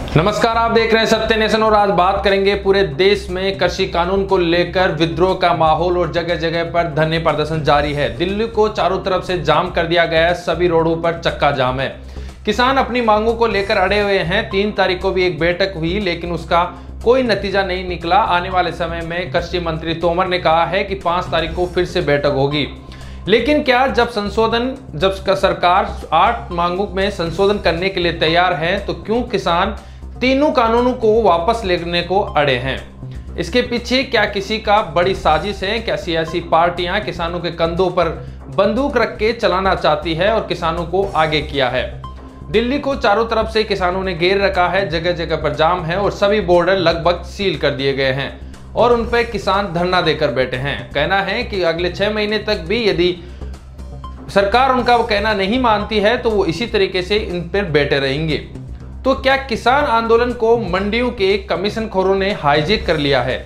नमस्कार, आप देख रहे हैं सत्य नेशन और आज बात करेंगे पूरे देश में कृषि कानून को लेकर विद्रोह का माहौल और जगह जगह पर धरने प्रदर्शन जारी है। दिल्ली को चारों तरफ से जाम कर दिया गया है, सभी रोडों पर चक्का जाम है। किसान अपनी मांगों को लेकर अड़े हुए हैं। 3 तारीख को भी एक बैठक हुई लेकिन उसका कोई नतीजा नहीं निकला। आने वाले समय में कृषि मंत्री तोमर ने कहा है कि 5 तारीख को फिर से बैठक होगी। लेकिन क्या जब सरकार 8 मांगों में संशोधन करने के लिए तैयार है तो क्यों किसान तीनों कानूनों को वापस लेने को अड़े हैं? इसके पीछे क्या किसी का बड़ी साजिश है? क्या सियासी पार्टियां किसानों के कंधों पर बंदूक रख के चलाना चाहती है और किसानों को आगे किया है? दिल्ली को चारों तरफ से किसानों ने घेर रखा है, जगह जगह पर जाम है और सभी बॉर्डर लगभग सील कर दिए गए हैं और उन पर किसान धरना देकर बैठे हैं। कहना है कि अगले 6 महीने तक भी यदि सरकार उनका कहना नहीं मानती है तो वो इसी तरीके से इन पर बैठे रहेंगे। तो क्या किसान आंदोलन को मंडियों के कमीशनखोरों ने हाईजैक कर लिया है?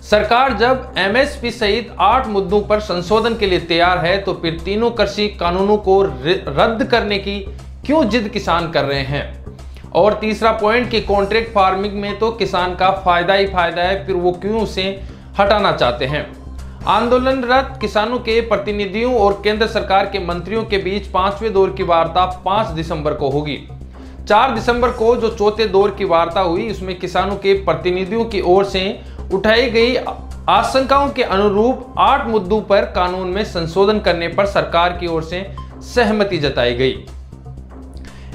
सरकार जब एमएसपी सहित 8 मुद्दों पर संशोधन के लिए तैयार है तो फिर तीनों कृषि कानूनों को रद्द करने की क्यों जिद किसान कर रहे हैं? और तीसरा पॉइंट कि कॉन्ट्रैक्ट फार्मिंग में तो किसान का फायदा ही फायदा है, फिर वो क्यों उसे हटाना चाहते हैं? आंदोलनरत किसानों के प्रतिनिधियों और केंद्र सरकार के मंत्रियों के बीच 5वें दौर की वार्ता 5 दिसंबर को होगी। 4 दिसंबर को जो चौथे दौर की वार्ता हुई उसमें किसानों के प्रतिनिधियों की ओर से उठाई गई आशंकाओं के अनुरूप 8 मुद्दों पर कानून में संशोधन करने पर सरकार की ओर से सहमति जताई गई।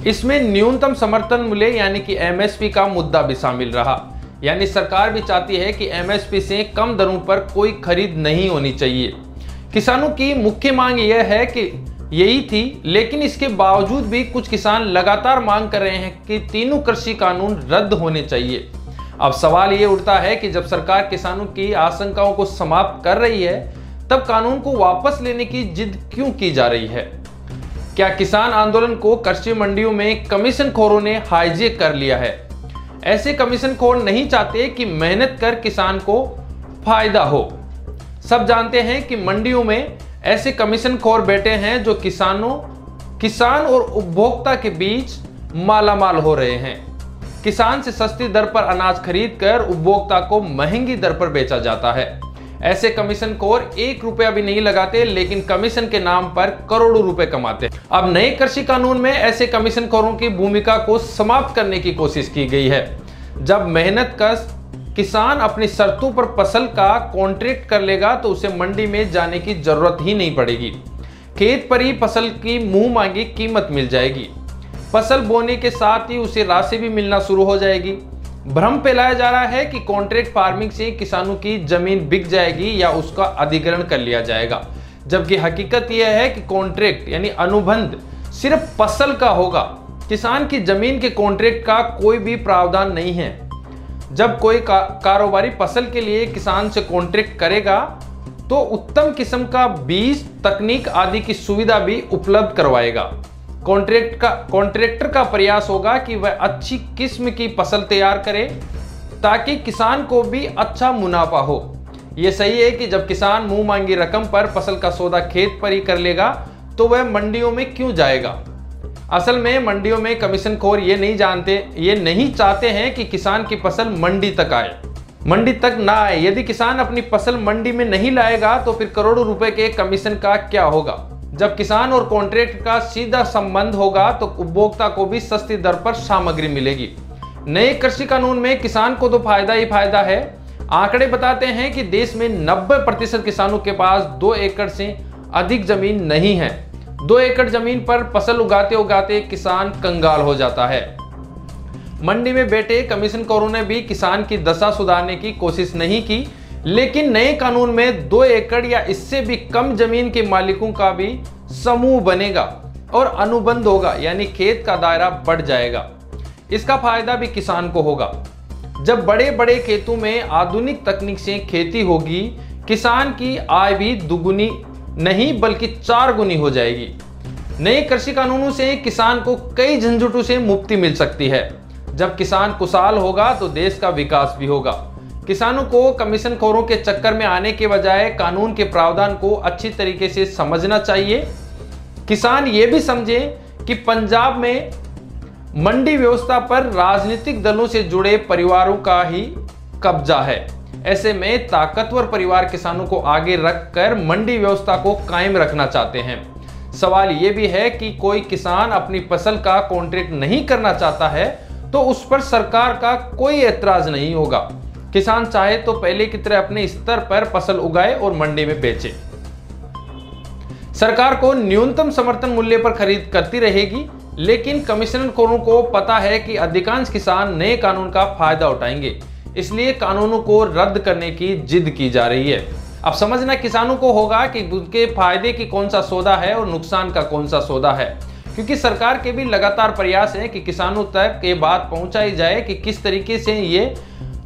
इसमें न्यूनतम समर्थन मूल्य यानी कि एमएसपी का मुद्दा भी शामिल रहा। यानी सरकार भी चाहती है कि एमएसपी से कम दरों पर कोई खरीद नहीं होनी चाहिए। किसानों की मुख्य मांग यह है कि यही थी, लेकिन इसके बावजूद भी कुछ किसान लगातार मांग कर रहे हैं कि तीनों कृषि कानून रद्द होने चाहिए। अब सवाल ये उठता है कि जब सरकार किसानों की आशंकाओं को समाप्त कर रही है तब कानून को वापस लेने की जिद क्यों की जा रही है? क्या किसान आंदोलन को कृषि मंडियों में कमीशनखोरों ने हाईजैक कर लिया है? ऐसे कमीशनखोर नहीं चाहते कि मेहनत कर किसान को फायदा हो। सब जानते हैं कि मंडियों में ऐसे कमीशनखोर बैठे हैं जो किसान और उपभोक्ता के बीच मालामाल हो रहे हैं। किसान से सस्ती दर पर अनाज खरीदकर उपभोक्ता को महंगी दर पर बेचा जाता है। ऐसे कमीशनखोर 1 रुपया भी नहीं लगाते लेकिन कमीशन के नाम पर करोड़ों रुपए कमाते। अब नए कृषि कानून में ऐसे कमीशनखोरों की भूमिका को समाप्त करने की कोशिश की गई है। जब मेहनत कश किसान अपनी शर्तों पर फसल का कॉन्ट्रैक्ट कर लेगा तो उसे मंडी में जाने की जरूरत ही नहीं पड़ेगी। खेत पर ही फसल की मुंह मांगी कीमत मिल जाएगी। फसल बोने के साथ ही उसे राशि भी मिलना शुरू हो जाएगी। भ्रम फैलाया जा रहा है कि कॉन्ट्रैक्ट फार्मिंग से किसानों की जमीन बिक जाएगी या उसका अधिग्रहण कर लिया जाएगा, जबकि हकीकत यह है कि कॉन्ट्रैक्ट यानी अनुबंध सिर्फ फसल का होगा। किसान की जमीन के कॉन्ट्रैक्ट का कोई भी प्रावधान नहीं है। जब कोई कारोबारी फसल के लिए किसान से कॉन्ट्रैक्ट करेगा तो उत्तम किस्म का बीज, तकनीक आदि की सुविधा भी उपलब्ध करवाएगा। कॉन्ट्रैक्टर का प्रयास होगा कि वह अच्छी किस्म की फसल तैयार करे ताकि किसान को भी अच्छा मुनाफा हो। यह सही है कि जब किसान मुंह मांगी रकम पर फसल का सौदा खेत पर ही कर लेगा तो वह मंडियों में क्यों जाएगा? असल में मंडियों में कमीशनखोर ये नहीं चाहते हैं कि किसान की फसल मंडी तक ना आए। यदि किसान अपनी फसल मंडी में नहीं लाएगा तो फिर करोड़ों रुपए के कमीशन का क्या होगा? जब किसान और कॉन्ट्रैक्ट का सीधा संबंध होगा तो उपभोक्ता को भी सस्ती दर पर सामग्री मिलेगी। नए कृषि कानून में किसान को तो फायदा ही फायदा है। आंकड़े बताते हैं कि देश में 90% किसानों के पास 2 एकड़ से अधिक जमीन नहीं है। 2 एकड़ जमीन पर फसल उगाते उगाते किसान कंगाल हो जाता है। मंडी में बैठे कमीशनखोरों ने भी किसान की दशा सुधारने की कोशिश नहीं की, लेकिन नए कानून में 2 एकड़ या इससे भी कम जमीन के मालिकों का भी समूह बनेगा और अनुबंध होगा, यानी खेत का दायरा बढ़ जाएगा। इसका फायदा भी किसान को होगा। जब बड़े बड़े खेतों में आधुनिक तकनीक से खेती होगी, किसान की आय भी दुगुनी नहीं बल्कि 4 गुनी हो जाएगी। नए कृषि कानूनों से किसान को कई झंझटों से मुक्ति मिल सकती है। जब किसान खुशहाल होगा तो देश का विकास भी होगा। किसानों को कमीशनखोरों के चक्कर में आने के बजाय कानून के प्रावधान को अच्छी तरीके से समझना चाहिए। किसान ये भी समझे कि पंजाब में मंडी व्यवस्था पर राजनीतिक दलों से जुड़े परिवारों का ही कब्जा है। ऐसे में ताकतवर परिवार किसानों को आगे रखकर मंडी व्यवस्था को कायम रखना चाहते हैं। सवाल यह भी है कि कोई किसान अपनी फसल का कॉन्ट्रैक्ट नहीं करना चाहता है तो उस पर सरकार का कोई एतराज नहीं होगा। किसान चाहे तो पहले की तरह अपने स्तर पर फसल उगाए और मंडी में बेचे। सरकार को न्यूनतम समर्थन मूल्य पर खरीद करती रहेगी, लेकिन कमिश्नरों को पता है कि अधिकांश किसान नए कानून का फायदा उठाएंगे, इसलिए कानूनों को रद्द करने की जिद की जा रही है। अब समझना किसानों को होगा कि उनके फायदे की कौन सा सौदा है और नुकसान का कौन सा सौदा है, क्योंकि सरकार के भी लगातार प्रयास है कि किसानों तक ये बात पहुंचाई जाए कि किस तरीके से ये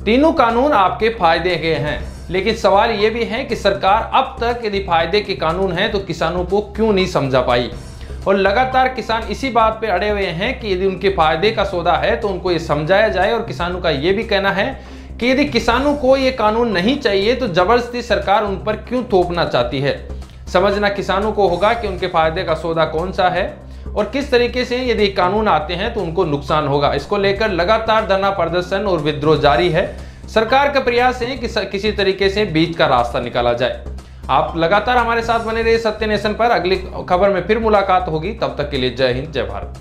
तीनों कानून आपके फायदे के हैं। लेकिन सवाल ये भी है कि सरकार अब तक यदि फायदे के कानून हैं तो किसानों को क्यों नहीं समझा पाई, और लगातार किसान इसी बात पे अड़े हुए हैं कि यदि उनके फायदे का सौदा है तो उनको ये समझाया जाए। और किसानों का ये भी कहना है कि यदि किसानों को ये कानून नहीं चाहिए तो जबरदस्ती सरकार उन पर क्यों थोपना चाहती है। समझना किसानों को होगा कि उनके फायदे का सौदा कौन सा है और किस तरीके से यदि कानून आते हैं तो उनको नुकसान होगा। इसको लेकर लगातार धरना प्रदर्शन और विद्रोह जारी है। सरकार का प्रयास है कि किसी तरीके से बीच का रास्ता निकाला जाए। आप लगातार हमारे साथ बने रहिए सत्य नेशन पर। अगली खबर में फिर मुलाकात होगी, तब तक के लिए जय हिंद, जय भारत।